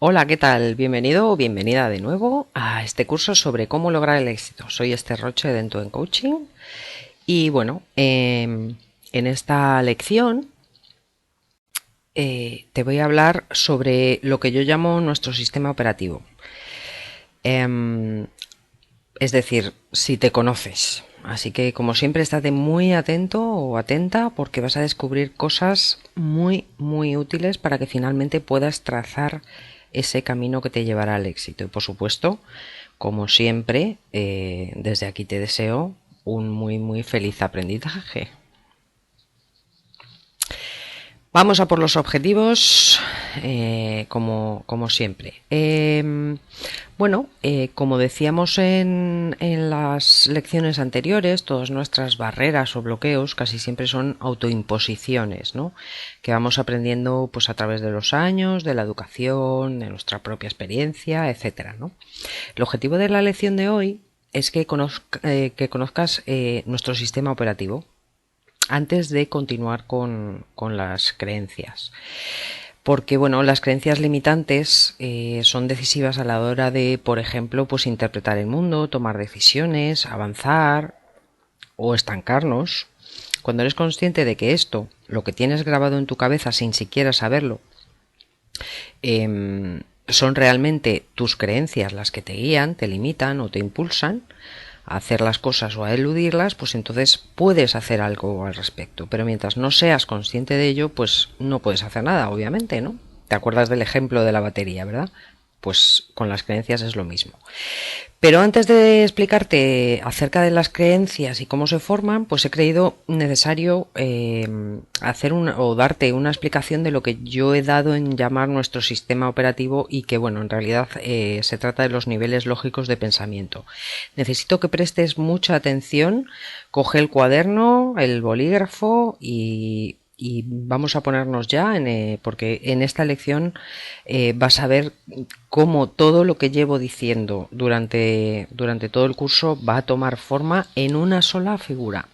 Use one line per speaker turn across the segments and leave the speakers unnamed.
Hola, ¿qué tal? Bienvenido o bienvenida de nuevo a este curso sobre cómo lograr el éxito. Soy Esther Roche de End-to-End Coaching y bueno, en esta lección te voy a hablar sobre lo que yo llamo nuestro sistema operativo. Em, es decir, si te conoces. Así que como siempre estate muy atento o atenta porque vas a descubrir cosas muy útiles para que finalmente puedas trazar ese camino que te llevará al éxito. Y por supuesto, como siempre, desde aquí te deseo un muy feliz aprendizaje. Vamos a por los objetivos, como siempre. Como decíamos en las lecciones anteriores, todas nuestras barreras o bloqueos casi siempre son autoimposiciones, ¿no? Que vamos aprendiendo pues a través de los años, de la educación, de nuestra propia experiencia, etcétera, ¿no? El objetivo de la lección de hoy es que conozcas nuestro sistema operativo antes de continuar con las creencias. Porque bueno, las creencias limitantes son decisivas a la hora de, por ejemplo, pues interpretar el mundo, tomar decisiones, avanzar o estancarnos. Cuando eres consciente de que esto, lo que tienes grabado en tu cabeza sin siquiera saberlo, son realmente tus creencias las que te guían, te limitan o te impulsan a hacer las cosas o a eludirlas, pues entonces puedes hacer algo al respecto. Pero mientras no seas consciente de ello, pues no puedes hacer nada, obviamente, ¿no? ¿Te acuerdas del ejemplo de la batería, verdad? Pues con las creencias es lo mismo. Pero antes de explicarte acerca de las creencias y cómo se forman, pues he creído necesario o darte una explicación de lo que yo he dado en llamar nuestro sistema operativo y que, bueno, en realidad se trata de los niveles lógicos de pensamiento. Necesito que prestes mucha atención, coge el cuaderno, el bolígrafo y vamos a ponernos ya, porque en esta lección vas a ver cómo todo lo que llevo diciendo durante todo el curso va a tomar forma en una sola figura.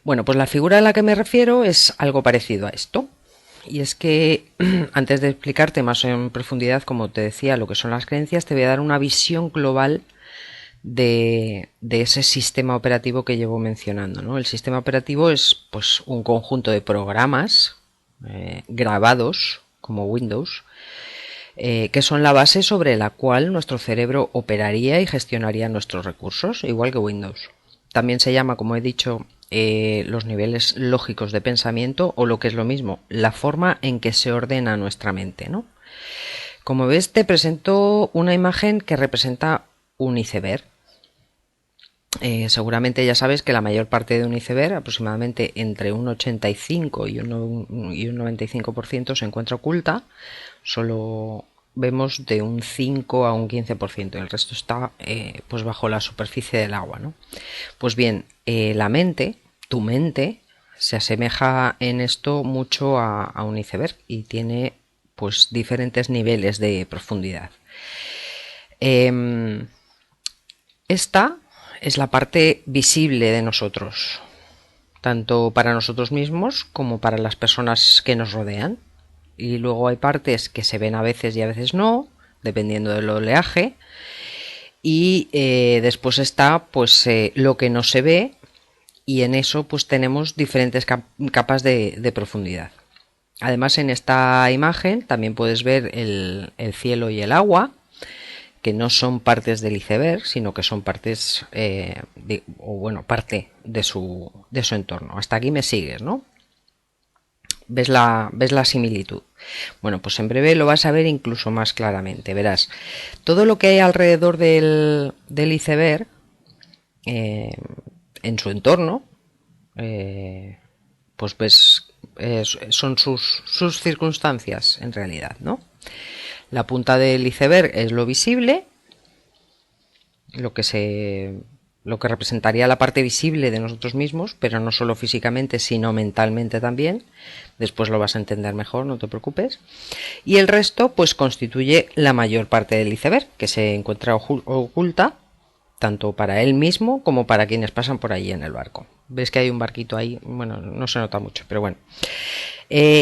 Bueno, pues la figura a la que me refiero es algo parecido a esto. Y es que antes de explicarte más en profundidad, como te decía, lo que son las creencias, te voy a dar una visión global de ese sistema operativo que llevo mencionando, ¿no? El sistema operativo es pues un conjunto de programas grabados como Windows que son la base sobre la cual nuestro cerebro operaría y gestionaría nuestros recursos, igual que Windows. También se llama, como he dicho, los niveles lógicos de pensamiento o lo que es lo mismo, la forma en que se ordena nuestra mente, ¿no? Como ves, te presento una imagen que representa un iceberg. Seguramente ya sabes que la mayor parte de un iceberg, aproximadamente entre un 85 y un 95%, se encuentra oculta. Solo vemos de un 5 a un 15%. El resto está pues bajo la superficie del agua, ¿no? Pues bien, la mente, tu mente, se asemeja en esto mucho a un iceberg y tiene pues diferentes niveles de profundidad. Esta es la parte visible de nosotros, tanto para nosotros mismos como para las personas que nos rodean. Y luego hay partes que se ven a veces y a veces no, dependiendo del oleaje. Y después está pues lo que no se ve, y en eso pues tenemos diferentes capas de profundidad. Además, en esta imagen también puedes ver el cielo y el agua, que no son partes del iceberg, sino que son partes, parte de su entorno. Hasta aquí me sigues, ¿no? ¿Ves la similitud? Bueno, pues en breve lo vas a ver incluso más claramente. Verás, todo lo que hay alrededor del iceberg, en su entorno, pues ves, son sus circunstancias en realidad, ¿no? La punta del iceberg es lo visible, lo que representaría la parte visible de nosotros mismos, pero no solo físicamente, sino mentalmente también. Después lo vas a entender mejor, no te preocupes. Y el resto, pues constituye la mayor parte del iceberg, que se encuentra oculta, tanto para él mismo como para quienes pasan por allí en el barco. Ves que hay un barquito ahí, bueno, no se nota mucho, pero bueno.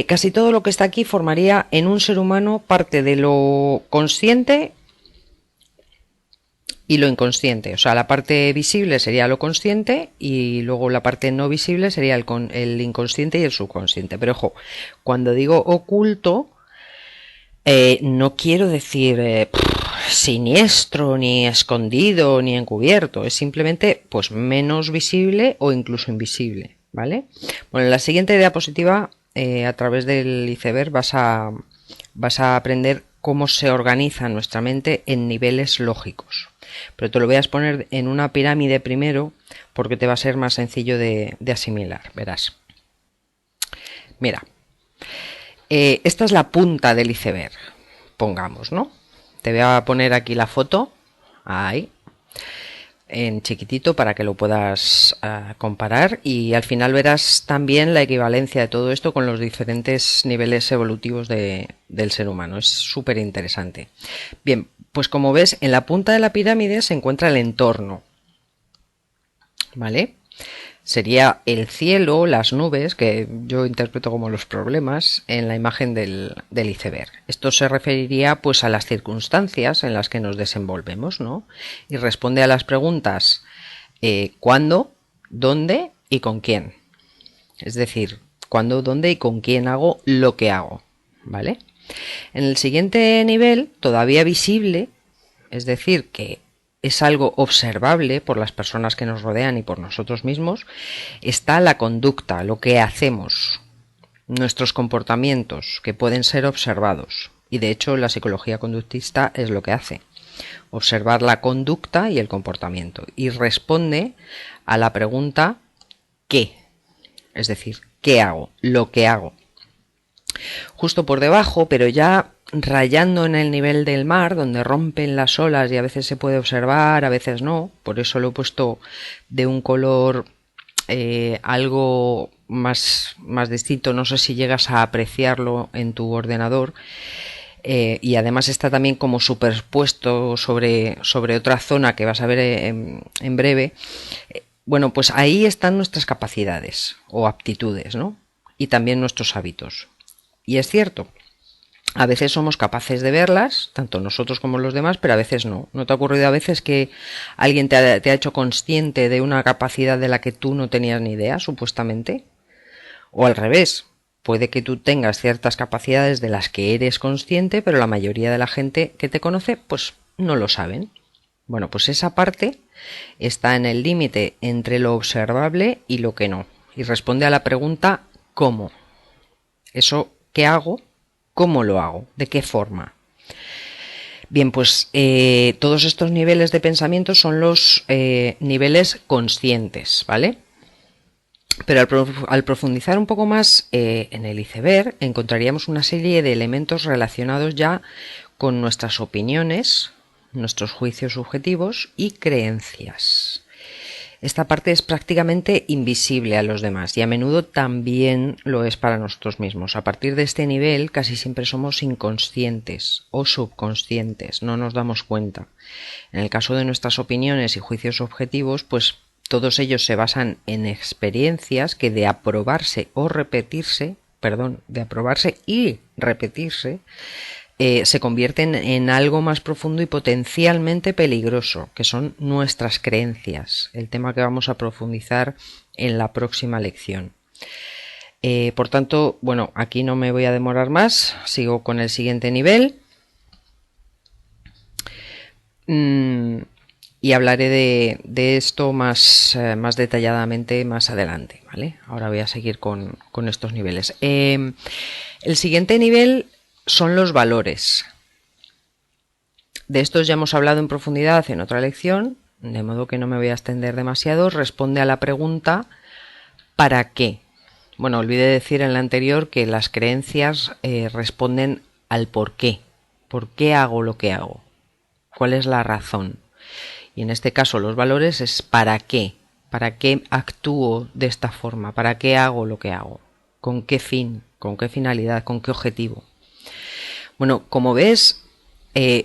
Casi todo lo que está aquí formaría en un ser humano parte de lo consciente y lo inconsciente. O sea, la parte visible sería lo consciente y luego la parte no visible sería el inconsciente y el subconsciente. Pero ojo, cuando digo oculto, no quiero decir siniestro, ni escondido, ni encubierto. Es simplemente pues menos visible o incluso invisible, ¿vale? Bueno, en la siguiente diapositiva, a través del iceberg, vas a aprender cómo se organiza nuestra mente en niveles lógicos. Pero te lo voy a exponer en una pirámide primero porque te va a ser más sencillo de asimilar, verás. Mira, esta es la punta del iceberg, pongamos, ¿no? Te voy a poner aquí la foto, ahí, en chiquitito para que lo puedas comparar, y al final verás también la equivalencia de todo esto con los diferentes niveles evolutivos del ser humano. Es súper interesante. Bien, pues como ves, en la punta de la pirámide se encuentra el entorno, ¿vale? Sería el cielo, las nubes, que yo interpreto como los problemas, en la imagen del iceberg. Esto se referiría pues a las circunstancias en las que nos desenvolvemos, ¿no? Y responde a las preguntas ¿cuándo, dónde y con quién? Es decir, ¿cuándo, dónde y con quién hago lo que hago? ¿Vale? En el siguiente nivel, todavía visible, es decir, que es algo observable por las personas que nos rodean y por nosotros mismos, está la conducta, lo que hacemos, nuestros comportamientos que pueden ser observados. Y de hecho la psicología conductista es lo que hace, observar la conducta y el comportamiento. Y responde a la pregunta ¿qué? Es decir, ¿qué hago? Lo que hago. Justo por debajo, pero ya rayando en el nivel del mar, donde rompen las olas y a veces se puede observar, a veces no, por eso lo he puesto de un color algo más distinto, no sé si llegas a apreciarlo en tu ordenador, y además está también como superpuesto sobre otra zona que vas a ver en breve. Bueno, pues ahí están nuestras capacidades o aptitudes, ¿no? Y también nuestros hábitos. Y es cierto, a veces somos capaces de verlas, tanto nosotros como los demás, pero a veces no. ¿No te ha ocurrido a veces que alguien te ha hecho consciente de una capacidad de la que tú no tenías ni idea, supuestamente? O al revés, puede que tú tengas ciertas capacidades de las que eres consciente, pero la mayoría de la gente que te conoce, pues no lo saben. Bueno, pues esa parte está en el límite entre lo observable y lo que no. Y responde a la pregunta ¿cómo? Eso ¿qué hago? ¿Cómo lo hago? ¿De qué forma? Bien, pues todos estos niveles de pensamiento son los niveles conscientes, ¿vale? Pero al profundizar un poco más en el iceberg, encontraríamos una serie de elementos relacionados ya con nuestras opiniones, nuestros juicios subjetivos y creencias. Esta parte es prácticamente invisible a los demás y a menudo también lo es para nosotros mismos. A partir de este nivel casi siempre somos inconscientes o subconscientes, no nos damos cuenta. En el caso de nuestras opiniones y juicios subjetivos, pues todos ellos se basan en experiencias que de aprobarse y repetirse, se convierten en algo más profundo y potencialmente peligroso, que son nuestras creencias, el tema que vamos a profundizar en la próxima lección. Por tanto, bueno, aquí no me voy a demorar más, sigo con el siguiente nivel y hablaré de esto más detalladamente más adelante, ¿vale? Ahora voy a seguir con estos niveles. El siguiente nivel son los valores. De estos ya hemos hablado en profundidad en otra lección, de modo que no me voy a extender demasiado. Responde a la pregunta ¿para qué? Bueno, olvidé decir en la anterior que las creencias responden al por qué. ¿Por qué hago lo que hago? ¿Cuál es la razón? Y en este caso los valores es ¿para qué? ¿Para qué actúo de esta forma? ¿Para qué hago lo que hago? ¿Con qué fin? ¿Con qué finalidad? ¿Con qué objetivo? Bueno, como ves,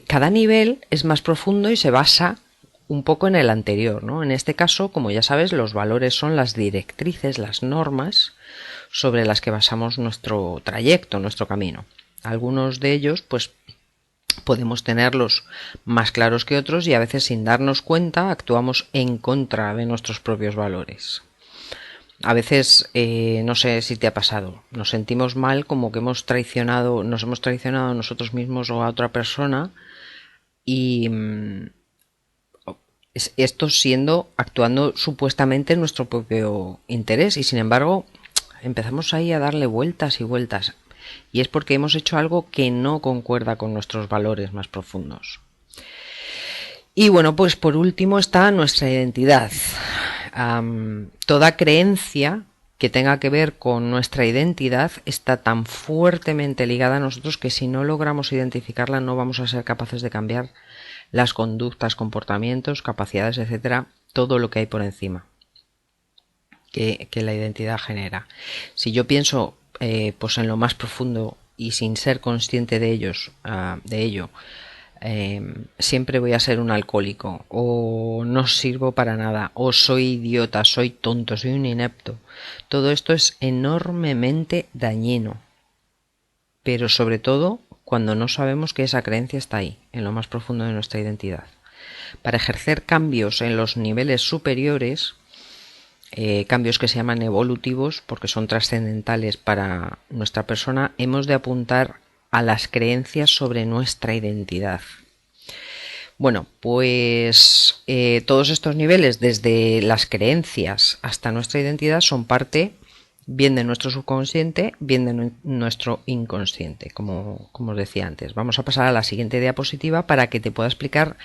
cada nivel es más profundo y se basa un poco en el anterior, ¿no? En este caso, como ya sabes, los valores son las directrices, las normas sobre las que basamos nuestro trayecto, nuestro camino. Algunos de ellos, pues, podemos tenerlos más claros que otros y a veces sin darnos cuenta actuamos en contra de nuestros propios valores. A veces, no sé si te ha pasado, nos sentimos mal como que nos hemos traicionado a nosotros mismos o a otra persona y esto actuando supuestamente en nuestro propio interés y sin embargo empezamos ahí a darle vueltas y vueltas y es porque hemos hecho algo que no concuerda con nuestros valores más profundos. Y bueno, pues por último está nuestra identidad. Toda creencia que tenga que ver con nuestra identidad está tan fuertemente ligada a nosotros que si no logramos identificarla no vamos a ser capaces de cambiar las conductas, comportamientos, capacidades, etcétera, todo lo que hay por encima que la identidad genera. Si yo pienso pues en lo más profundo y sin ser consciente de ello, siempre voy a ser un alcohólico o no sirvo para nada o soy idiota, soy tonto, soy un inepto. Todo esto es enormemente dañino, pero sobre todo cuando no sabemos que esa creencia está ahí, en lo más profundo de nuestra identidad. Para ejercer cambios en los niveles superiores, cambios que se llaman evolutivos porque son trascendentales para nuestra persona, hemos de apuntar a las creencias sobre nuestra identidad. Bueno, pues todos estos niveles, desde las creencias hasta nuestra identidad, son parte bien de nuestro subconsciente, bien de nuestro inconsciente, como os decía antes. Vamos a pasar a la siguiente diapositiva para que te pueda explicar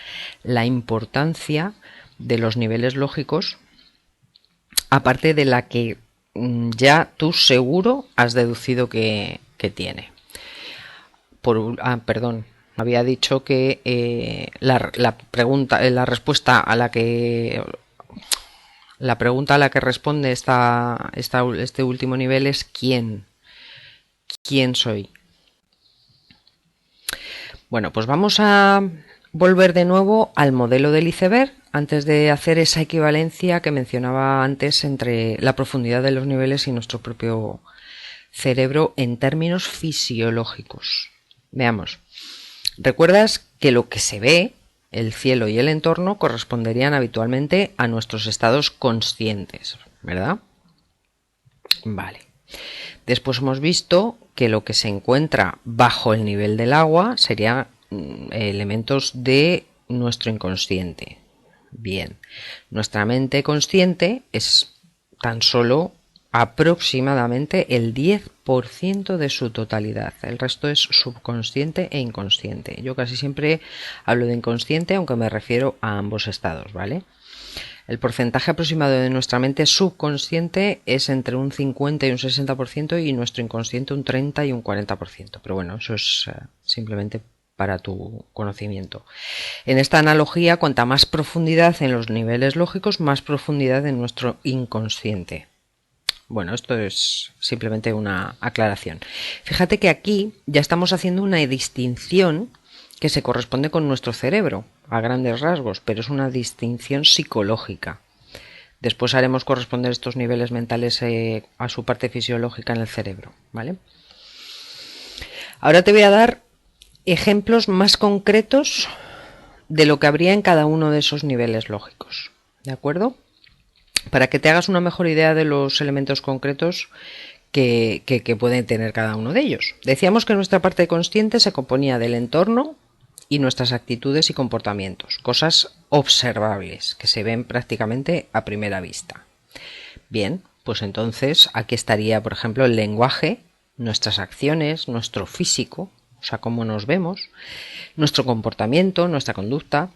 la importancia de los niveles lógicos, aparte de la que ya tú seguro has deducido que tiene. Perdón, había dicho que la pregunta a la que responde este último nivel es ¿quién? ¿Quién soy? Bueno, pues vamos a volver de nuevo al modelo del iceberg antes de hacer esa equivalencia que mencionaba antes entre la profundidad de los niveles y nuestro propio cerebro en términos fisiológicos. Veamos. ¿Recuerdas que lo que se ve, el cielo y el entorno, corresponderían habitualmente a nuestros estados conscientes, ¿verdad? Vale. Después hemos visto que lo que se encuentra bajo el nivel del agua serían elementos de nuestro inconsciente. Bien, nuestra mente consciente es tan solo aproximadamente el 10% de su totalidad. El resto es subconsciente e inconsciente. Yo casi siempre hablo de inconsciente, aunque me refiero a ambos estados, ¿vale? El porcentaje aproximado de nuestra mente subconsciente es entre un 50 y un 60% y nuestro inconsciente un 30 y un 40%. Pero bueno, eso es simplemente para tu conocimiento. En esta analogía, cuanta más profundidad en los niveles lógicos, más profundidad en nuestro inconsciente. Bueno, esto es simplemente una aclaración. Fíjate que aquí ya estamos haciendo una distinción que se corresponde con nuestro cerebro, a grandes rasgos, pero es una distinción psicológica. Después haremos corresponder estos niveles mentales a su parte fisiológica en el cerebro, ¿vale? Ahora te voy a dar ejemplos más concretos de lo que habría en cada uno de esos niveles lógicos, ¿de acuerdo? Para que te hagas una mejor idea de los elementos concretos que pueden tener cada uno de ellos. Decíamos que nuestra parte consciente se componía del entorno y nuestras actitudes y comportamientos, cosas observables que se ven prácticamente a primera vista. Bien, pues entonces aquí estaría, por ejemplo, el lenguaje, nuestras acciones, nuestro físico, o sea, cómo nos vemos, nuestro comportamiento, nuestra conducta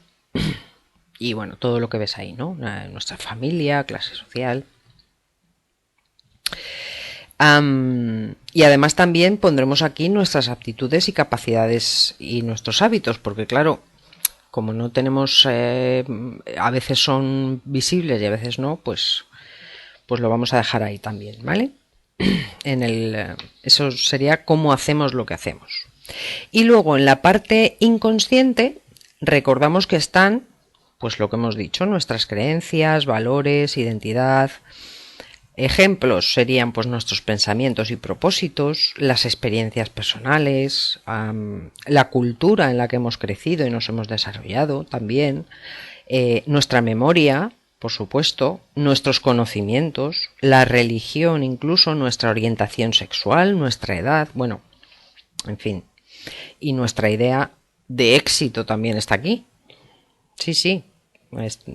y bueno, todo lo que ves ahí, ¿no? Nuestra familia, clase social. Y además también pondremos aquí nuestras aptitudes y capacidades y nuestros hábitos, porque claro, como no tenemos, a veces son visibles y a veces no, pues lo vamos a dejar ahí también, ¿vale? Eso sería cómo hacemos lo que hacemos. Y luego en la parte inconsciente recordamos que están, pues lo que hemos dicho, nuestras creencias, valores, identidad, Ejemplos serían pues nuestros pensamientos y propósitos, las experiencias personales, la cultura en la que hemos crecido y nos hemos desarrollado también, nuestra memoria, por supuesto, nuestros conocimientos, la religión, incluso nuestra orientación sexual, nuestra edad, bueno, en fin, y nuestra idea de éxito también está aquí. Sí, sí,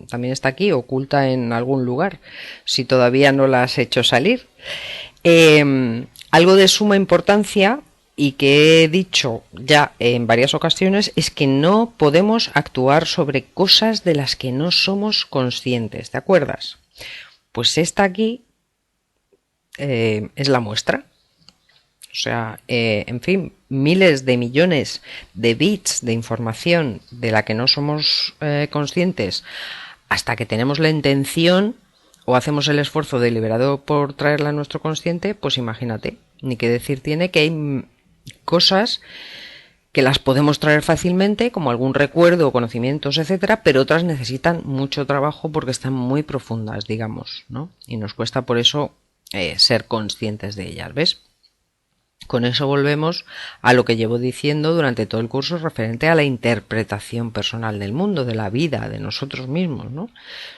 también está aquí, oculta en algún lugar, si todavía no la has hecho salir. Algo de suma importancia y que he dicho ya en varias ocasiones es que no podemos actuar sobre cosas de las que no somos conscientes, ¿te acuerdas? Pues esta aquí es la muestra. O sea, en fin, miles de millones de bits de información de la que no somos conscientes hasta que tenemos la intención o hacemos el esfuerzo deliberado por traerla a nuestro consciente, pues imagínate, ni qué decir tiene que hay cosas que las podemos traer fácilmente, como algún recuerdo, conocimientos, etcétera, pero otras necesitan mucho trabajo porque están muy profundas, digamos, ¿no? Y nos cuesta por eso ser conscientes de ellas, ¿ves? Con eso volvemos a lo que llevo diciendo durante todo el curso referente a la interpretación personal del mundo, de la vida, de nosotros mismos, ¿no?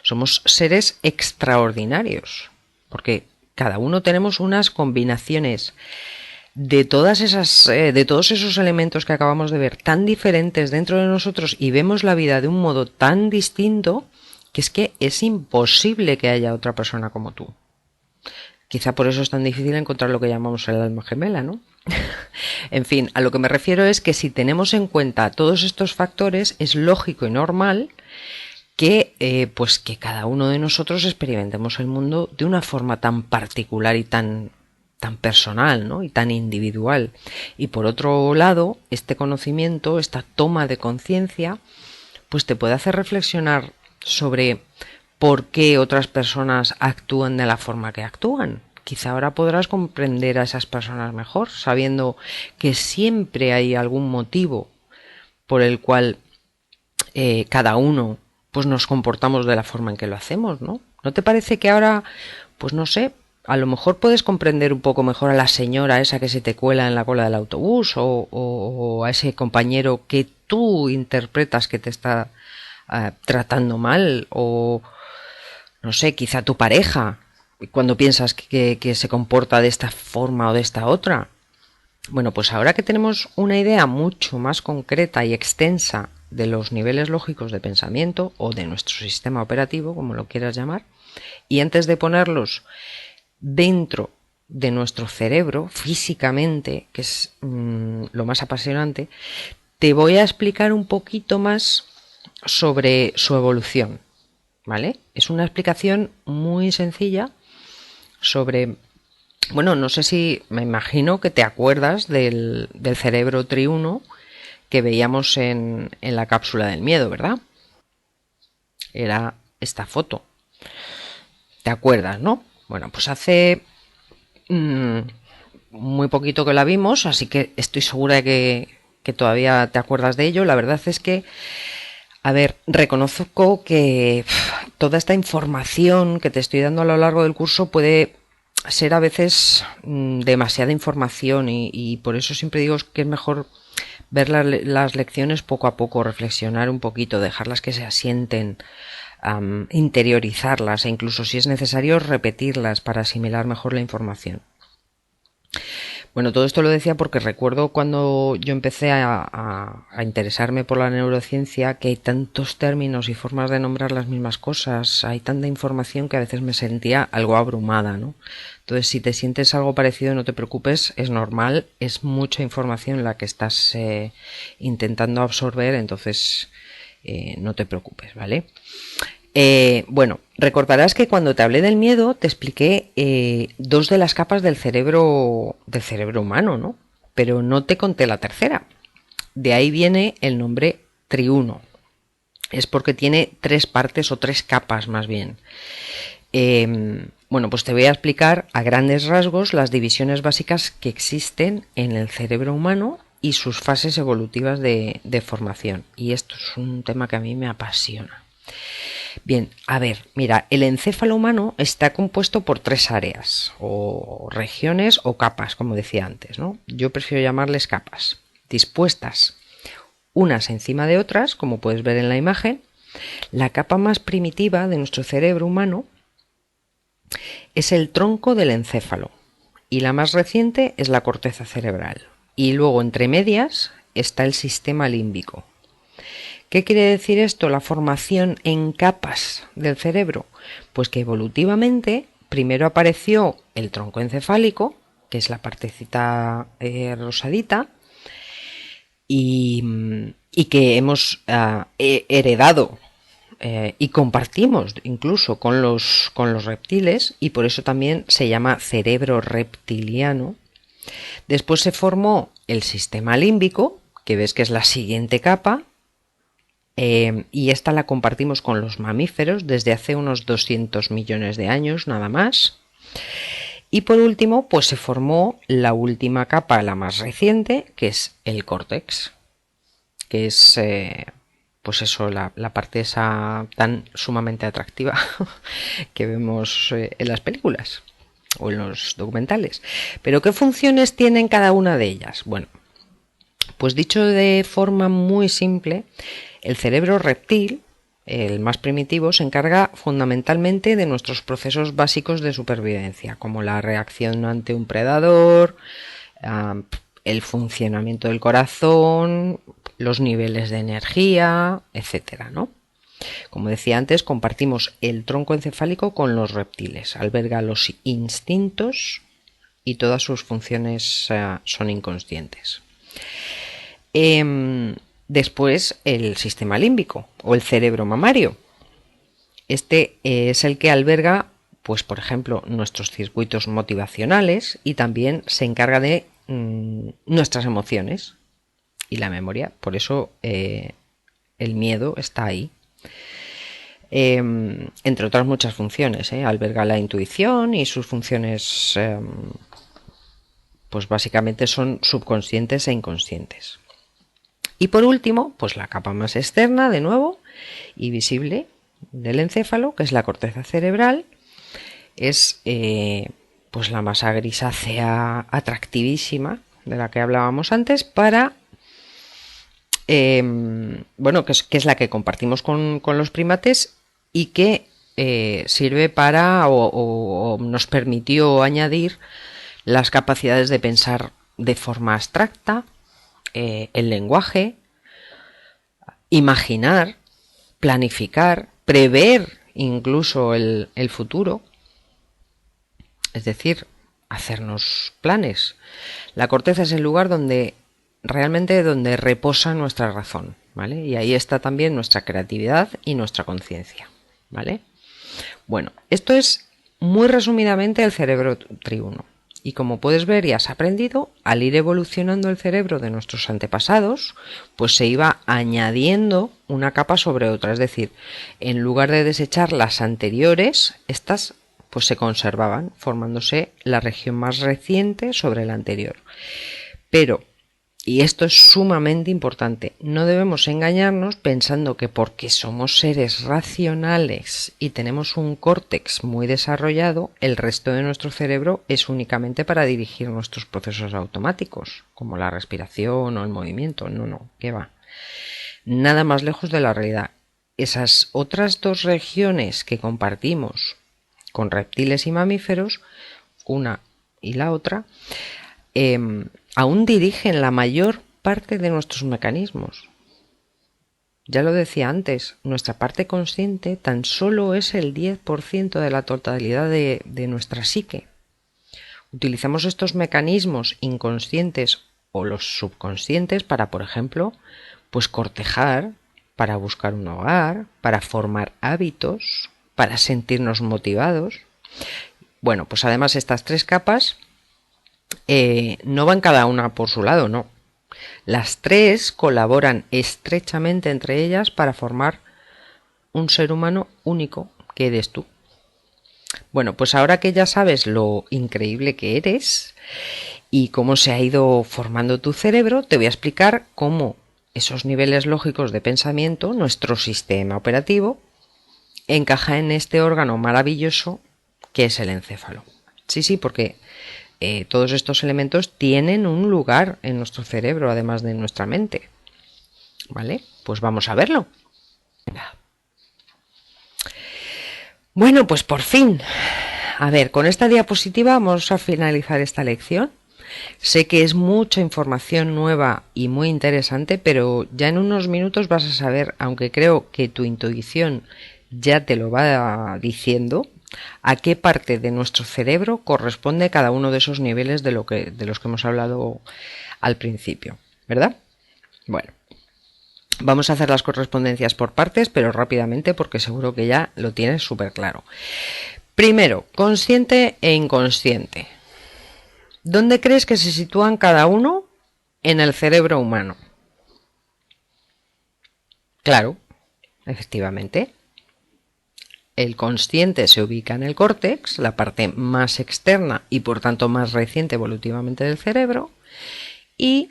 Somos seres extraordinarios, porque cada uno tenemos unas combinaciones de todas esas, de todos esos elementos que acabamos de ver, tan diferentes dentro de nosotros y vemos la vida de un modo tan distinto que es imposible que haya otra persona como tú. Quizá por eso es tan difícil encontrar lo que llamamos el alma gemela, ¿no? En fin, a lo que me refiero es que si tenemos en cuenta todos estos factores, es lógico y normal que, pues que cada uno de nosotros experimentemos el mundo de una forma tan particular y tan personal, ¿no? Y tan individual. Y por otro lado, este conocimiento, esta toma de conciencia, pues te puede hacer reflexionar sobre por qué otras personas actúan de la forma que actúan. Quizá ahora podrás comprender a esas personas mejor, sabiendo que siempre hay algún motivo por el cual cada uno pues nos comportamos de la forma en que lo hacemos, ¿no? ¿No te parece que ahora, pues no sé, a lo mejor puedes comprender un poco mejor a la señora esa que se te cuela en la cola del autobús o a ese compañero que tú interpretas que te está tratando mal o no sé, quizá tu pareja, cuando piensas que se comporta de esta forma o de esta otra? Bueno, pues ahora que tenemos una idea mucho más concreta y extensa de los niveles lógicos de pensamiento o de nuestro sistema operativo, como lo quieras llamar, y antes de ponerlos dentro de nuestro cerebro físicamente, que es lo más apasionante, te voy a explicar un poquito más sobre su evolución. ¿Vale? Es una explicación muy sencilla sobre, bueno, no sé si, me imagino que te acuerdas del cerebro triuno que veíamos en la cápsula del miedo, ¿verdad? Era esta foto. ¿Te acuerdas, no? Bueno, pues hace muy poquito que la vimos, así que estoy segura de que todavía te acuerdas de ello. La verdad es que a ver, reconozco que toda esta información que te estoy dando a lo largo del curso puede ser a veces demasiada información y por eso siempre digo que es mejor ver las lecciones poco a poco, reflexionar un poquito, dejarlas que se asienten, interiorizarlas e incluso si es necesario repetirlas para asimilar mejor la información. Bueno, todo esto lo decía porque recuerdo cuando yo empecé a interesarme por la neurociencia que hay tantos términos y formas de nombrar las mismas cosas, hay tanta información que a veces me sentía algo abrumada, ¿no? Entonces, si te sientes algo parecido, no te preocupes, es normal, es mucha información la que estás intentando absorber, entonces no te preocupes, ¿vale? Bueno, recordarás que cuando te hablé del miedo te expliqué dos de las capas del cerebro humano, ¿no? Pero no te conté la tercera. De ahí viene el nombre triuno. Es porque tiene tres partes o tres capas más bien. Bueno, pues te voy a explicar a grandes rasgos las divisiones básicas que existen en el cerebro humano y sus fases evolutivas de formación. Y esto es un tema que a mí me apasiona. Bien, a ver, mira, el encéfalo humano está compuesto por 3 áreas, o regiones o capas, como decía antes, ¿no? Yo prefiero llamarles capas, dispuestas unas encima de otras, como puedes ver en la imagen. La capa más primitiva de nuestro cerebro humano es el tronco del encéfalo y la más reciente es la corteza cerebral. Y luego entre medias está el sistema límbico. ¿Qué quiere decir esto? La formación en capas del cerebro. Pues que evolutivamente primero apareció el tronco encefálico, que es la partecita rosadita, y que hemos heredado y compartimos incluso con los reptiles, y por eso también se llama cerebro reptiliano. Después se formó el sistema límbico, que ves que es la siguiente capa, y esta la compartimos con los mamíferos desde hace unos 200 millones de años, nada más. Y por último, pues se formó la última capa, la más reciente, que es el córtex, que es pues eso, la parte esa tan sumamente atractiva que vemos en las películas o en los documentales. Pero ¿qué funciones tienen cada una de ellas? Bueno, pues dicho de forma muy simple, el cerebro reptil, el más primitivo, se encarga fundamentalmente de nuestros procesos básicos de supervivencia, como la reacción ante un predador, el funcionamiento del corazón, los niveles de energía, etcétera, ¿no? Como decía antes, compartimos el tronco encefálico con los reptiles, alberga los instintos y todas sus funciones son inconscientes. Después el sistema límbico o el cerebro mamario. Este es el que alberga, pues por ejemplo, nuestros circuitos motivacionales y también se encarga de nuestras emociones y la memoria. Por eso el miedo está ahí. Entre otras muchas funciones, alberga la intuición y sus funciones pues básicamente son subconscientes e inconscientes. Y por último, pues la capa más externa, de nuevo, y visible del encéfalo, que es la corteza cerebral, es pues la masa grisácea atractivísima de la que hablábamos antes, para bueno, que es la que compartimos con los primates y que sirve para o nos permitió añadir las capacidades de pensar de forma abstracta, el lenguaje, imaginar, planificar, prever incluso el futuro, es decir, hacernos planes. La corteza es el lugar donde reposa nuestra razón, ¿vale? Y ahí está también nuestra creatividad y nuestra conciencia, ¿vale? Bueno, esto es muy resumidamente el cerebro triuno. Y como puedes ver y has aprendido, al ir evolucionando el cerebro de nuestros antepasados, pues se iba añadiendo una capa sobre otra. Es decir, en lugar de desechar las anteriores, estas pues se conservaban, formándose la región más reciente sobre la anterior. Pero, y esto es sumamente importante, no debemos engañarnos pensando que porque somos seres racionales y tenemos un córtex muy desarrollado, el resto de nuestro cerebro es únicamente para dirigir nuestros procesos automáticos, como la respiración o el movimiento. No, ¿qué va? Nada más lejos de la realidad. Esas otras dos regiones que compartimos con reptiles y mamíferos, una y la otra, aún dirigen la mayor parte de nuestros mecanismos. Ya lo decía antes, nuestra parte consciente tan solo es el 10% de la totalidad de nuestra psique. Utilizamos estos mecanismos inconscientes o los subconscientes para, por ejemplo, pues cortejar, para buscar un hogar, para formar hábitos, para sentirnos motivados. Bueno, pues además estas tres capas no van cada una por su lado, no. Las tres colaboran estrechamente entre ellas para formar un ser humano único que eres tú. Bueno, pues ahora que ya sabes lo increíble que eres y cómo se ha ido formando tu cerebro, te voy a explicar cómo esos niveles lógicos de pensamiento, nuestro sistema operativo, encaja en este órgano maravilloso que es el encéfalo. Sí, porque todos estos elementos tienen un lugar en nuestro cerebro, además de en nuestra mente. ¿Vale? Pues vamos a verlo. Bueno, pues por fin. A ver, con esta diapositiva vamos a finalizar esta lección. Sé que es mucha información nueva y muy interesante, pero ya en unos minutos vas a saber, aunque creo que tu intuición ya te lo va diciendo, a qué parte de nuestro cerebro corresponde cada uno de esos niveles de los que hemos hablado al principio, ¿verdad? Bueno, vamos a hacer las correspondencias por partes, pero rápidamente porque seguro que ya lo tienes súper claro. Primero, consciente e inconsciente. ¿Dónde crees que se sitúan cada uno en el cerebro humano? Claro, efectivamente. El consciente se ubica en el córtex, la parte más externa y por tanto más reciente evolutivamente del cerebro, y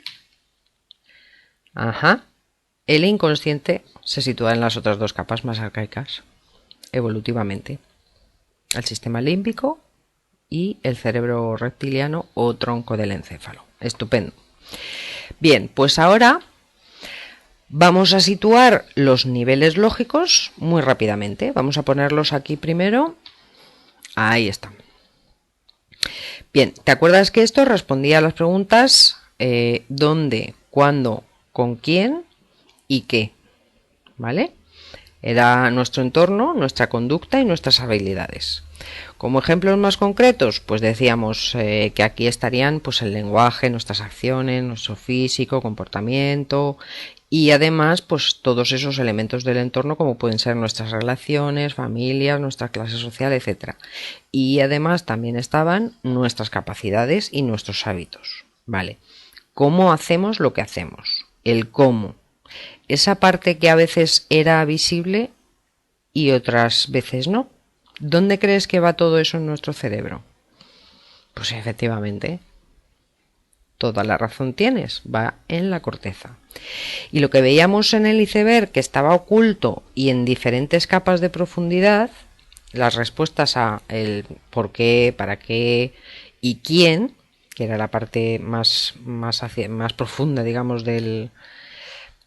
el inconsciente se sitúa en las otras dos capas más arcaicas evolutivamente, el sistema límbico y el cerebro reptiliano o tronco del encéfalo. Estupendo. Bien, pues ahora vamos a situar los niveles lógicos muy rápidamente. Vamos a ponerlos aquí primero. Ahí está. Bien, ¿te acuerdas que esto respondía a las preguntas dónde, cuándo, con quién y qué? ¿Vale? Era nuestro entorno, nuestra conducta y nuestras habilidades. Como ejemplos más concretos, pues decíamos que aquí estarían pues el lenguaje, nuestras acciones, nuestro físico, comportamiento y además pues todos esos elementos del entorno como pueden ser nuestras relaciones, familias, nuestra clase social, etcétera. Y además también estaban nuestras capacidades y nuestros hábitos. Vale. ¿Cómo hacemos lo que hacemos? El cómo. Esa parte que a veces era visible y otras veces no. ¿Dónde crees que va todo eso en nuestro cerebro? Pues efectivamente, toda la razón tienes, va en la corteza. Y lo que veíamos en el iceberg, que estaba oculto y en diferentes capas de profundidad, las respuestas a el por qué, para qué y quién, que era la parte más profunda, digamos, del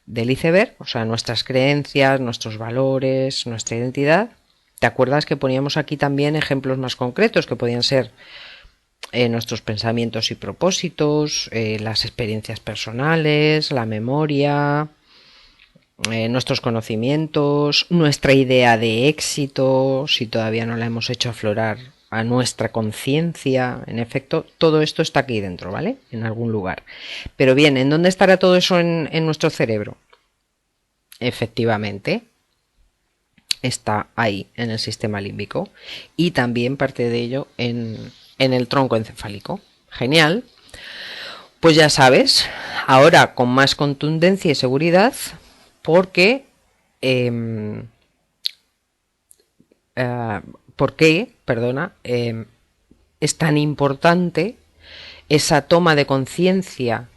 iceberg, o sea, nuestras creencias, nuestros valores, nuestra identidad. ¿Te acuerdas que poníamos aquí también ejemplos más concretos que podían ser nuestros pensamientos y propósitos, las experiencias personales, la memoria, nuestros conocimientos, nuestra idea de éxito, si todavía no la hemos hecho aflorar a nuestra conciencia? En efecto, todo esto está aquí dentro, ¿vale? En algún lugar. Pero bien, ¿en dónde estará todo eso en nuestro cerebro? Efectivamente, está ahí en el sistema límbico y también parte de ello en el tronco encefálico. Genial. Pues ya sabes, ahora con más contundencia y seguridad, porque es tan importante esa toma de conciencia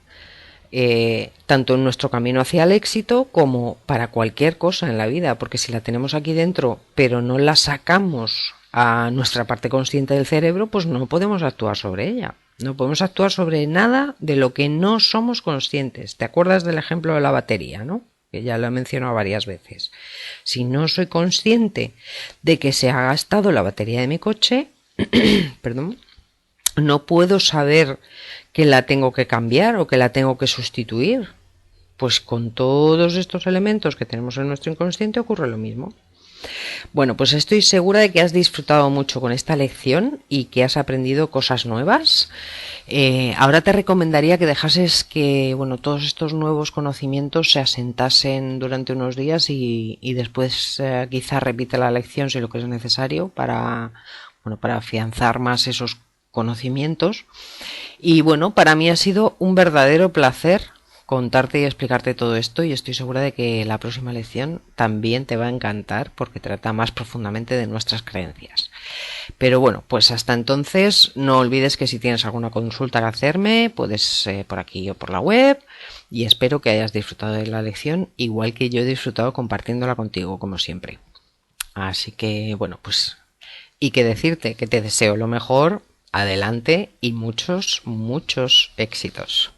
tanto en nuestro camino hacia el éxito como para cualquier cosa en la vida, porque si la tenemos aquí dentro pero no la sacamos a nuestra parte consciente del cerebro, pues no podemos actuar sobre ella. No podemos actuar sobre nada de lo que no somos conscientes. ¿Te acuerdas del ejemplo de la batería, no? Que ya lo he mencionado varias veces. Si no soy consciente de que se ha gastado la batería de mi coche, perdón, no puedo saber que la tengo que cambiar o que la tengo que sustituir. Pues con todos estos elementos que tenemos en nuestro inconsciente ocurre lo mismo. Bueno, pues estoy segura de que has disfrutado mucho con esta lección y que has aprendido cosas nuevas. Ahora te recomendaría que dejases que todos estos nuevos conocimientos se asentasen durante unos días y después quizá repite la lección si lo que es necesario para afianzar más esos conocimientos. Y para mí ha sido un verdadero placer contarte y explicarte todo esto, y estoy segura de que la próxima lección también te va a encantar porque trata más profundamente de nuestras creencias. Pero pues hasta entonces no olvides que si tienes alguna consulta que hacerme, puedes por aquí o por la web, y espero que hayas disfrutado de la lección igual que yo he disfrutado compartiéndola contigo, como siempre. Así que, bueno, pues, y que decirte que te deseo lo mejor, adelante y muchos, muchos éxitos.